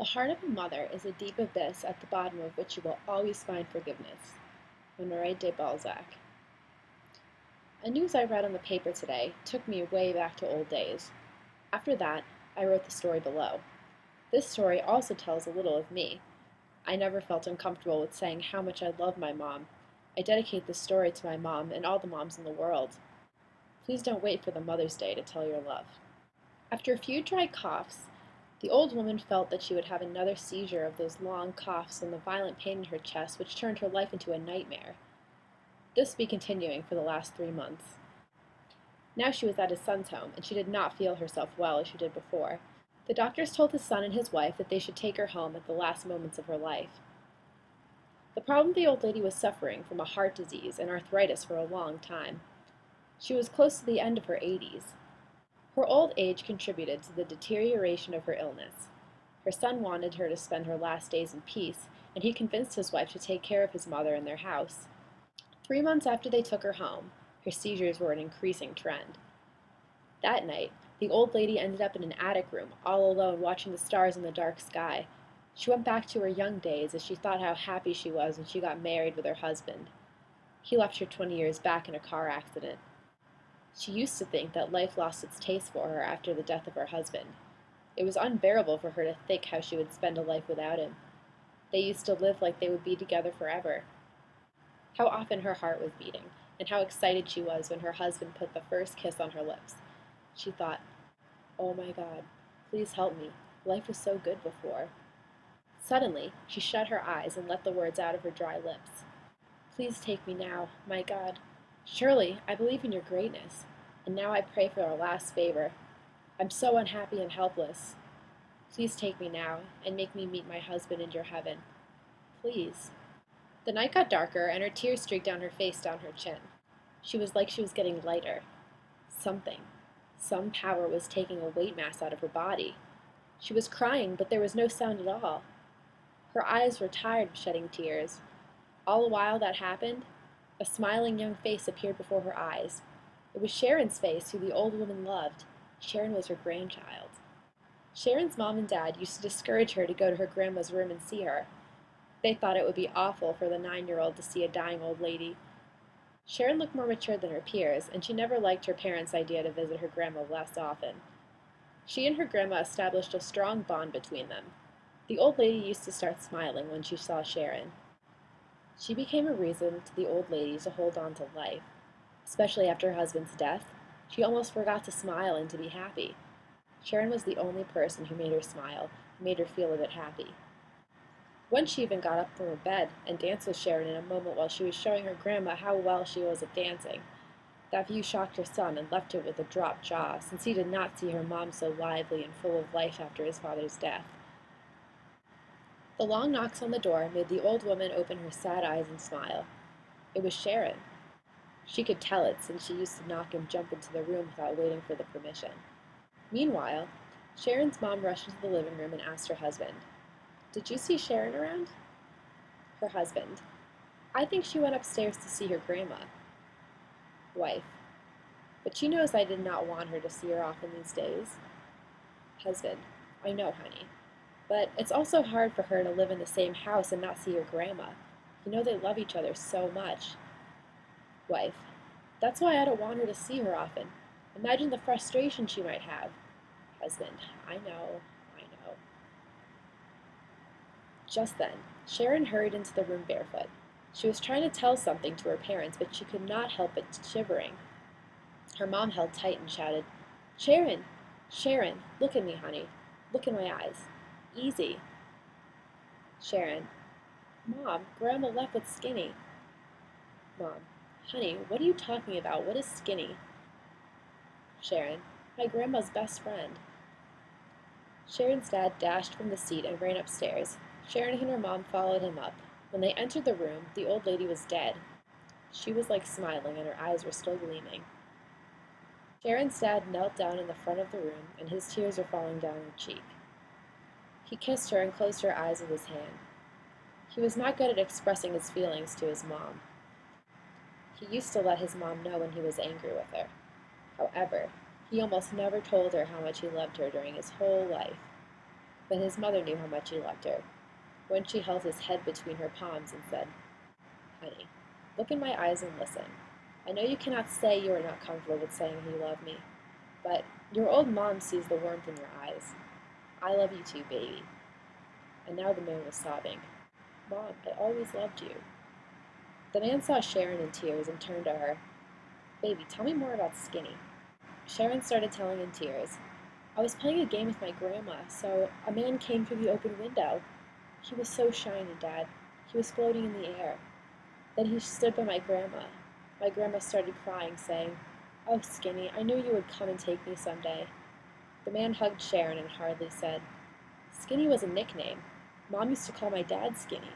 heart of a mother is a deep abyss at the bottom of which you will always find forgiveness. Honoré de Balzac. A news I read on the paper today took me way back to old days. After that, I wrote the story below. This story also tells a little of me. I never felt uncomfortable with saying how much I love my mom. I dedicate this story to my mom and all the moms in the world. Please don't wait for the Mother's Day to tell your love. After a few dry coughs, the old woman felt that she would have another seizure of those long coughs and the violent pain in her chest which turned her life into a nightmare. This would be continuing for the last 3 months. Now she was at his son's home, and she did not feel herself well as she did before. The doctors told his son and his wife that they should take her home at the last moments of her life. The problem the old lady was suffering from a heart disease and arthritis for a long time. She was close to the end of her 80s. Her old age contributed to the deterioration of her illness. Her son wanted her to spend her last days in peace, and he convinced his wife to take care of his mother in their house. 3 months after they took her home, her seizures were an increasing trend. That night, the old lady ended up in an attic room, all alone watching the stars in the dark sky. She went back to her young days as she thought how happy she was when she got married with her husband. He left her 20 years back in a car accident. She used to think that life lost its taste for her after the death of her husband. It was unbearable for her to think how she would spend a life without him. They used to live like they would be together forever. How often her heart was beating, and how excited she was when her husband put the first kiss on her lips. She thought, "Oh my God, please help me. Life was so good before." Suddenly, she shut her eyes and let the words out of her dry lips. "Please take me now, my God. Surely, I believe in your greatness, and now I pray for our last favor. I'm so unhappy and helpless. Please take me now, and make me meet my husband in your heaven. Please." The night got darker, and her tears streaked down her face, down her chin. She was like she was getting lighter. Some power was taking a weight mass out of her body. She was crying, but there was no sound at all. Her eyes were tired of shedding tears. All the while that happened, a smiling young face appeared before her eyes. It was Sharon's face, who the old woman loved. Sharon was her grandchild. Sharon's mom and dad used to discourage her to go to her grandma's room and see her. They thought it would be awful for the 9-year-old to see a dying old lady. Sharon looked more mature than her peers, and she never liked her parents' idea to visit her grandma less often. She and her grandma established a strong bond between them. The old lady used to start smiling when she saw Sharon. She became a reason to the old lady to hold on to life. Especially after her husband's death, she almost forgot to smile and to be happy. Sharon was the only person who made her smile, and made her feel a bit happy. Once she even got up from her bed and danced with Sharon in a moment while she was showing her grandma how well she was at dancing. That view shocked her son and left her with a dropped jaw, since he did not see her mom so lively and full of life after his father's death. The long knocks on the door made the old woman open her sad eyes and smile. It was Sharon. She could tell it, since she used to knock and jump into the room without waiting for the permission. Meanwhile, Sharon's mom rushed into the living room and asked her husband, "Did you see Sharon around?" Her husband, "I think she went upstairs to see her grandma." Wife, "But she knows I did not want her to see her often these days." Husband, "I know, honey. But it's also hard for her to live in the same house and not see her grandma. You know they love each other so much." Wife, "That's why I don't want her to see her often. Imagine the frustration she might have." Husband, I know. Just then, Sharon hurried into the room barefoot. She was trying to tell something to her parents, but she could not help but shivering. Her mom held tight and shouted, "Sharon! Sharon! Look at me, honey. Look in my eyes. Easy." Sharon, "Mom, Grandma left with Skinny." Mom, "Honey, what are you talking about? What is Skinny?" Sharon, "My grandma's best friend." Sharon's dad dashed from the seat and ran upstairs. Sharon and her mom followed him up. When they entered the room, the old lady was dead. She was like smiling, and her eyes were still gleaming. Sharon's dad knelt down in the front of the room, and his tears were falling down her cheek. He kissed her and closed her eyes with his hand. He was not good at expressing his feelings to his mom. He used to let his mom know when he was angry with her. However, he almost never told her how much he loved her during his whole life. But his mother knew how much he loved her. When she held his head between her palms and said, "Honey, look in my eyes and listen. I know you cannot say you are not comfortable with saying you love me, but your old mom sees the warmth in your eyes. I love you too, baby." And now the man was sobbing. "Mom, I always loved you." The man saw Sharon in tears and turned to her. "Baby, tell me more about Skinny." Sharon started telling in tears. "I was playing a game with my grandma, so a man came through the open window. He was so shiny, Dad. He was floating in the air. Then he stood by my grandma. My grandma started crying, saying, 'Oh, Skinny, I knew you would come and take me someday.' The man hugged Sharon and hardly said, 'Skinny was a nickname. Mom used to call my dad Skinny.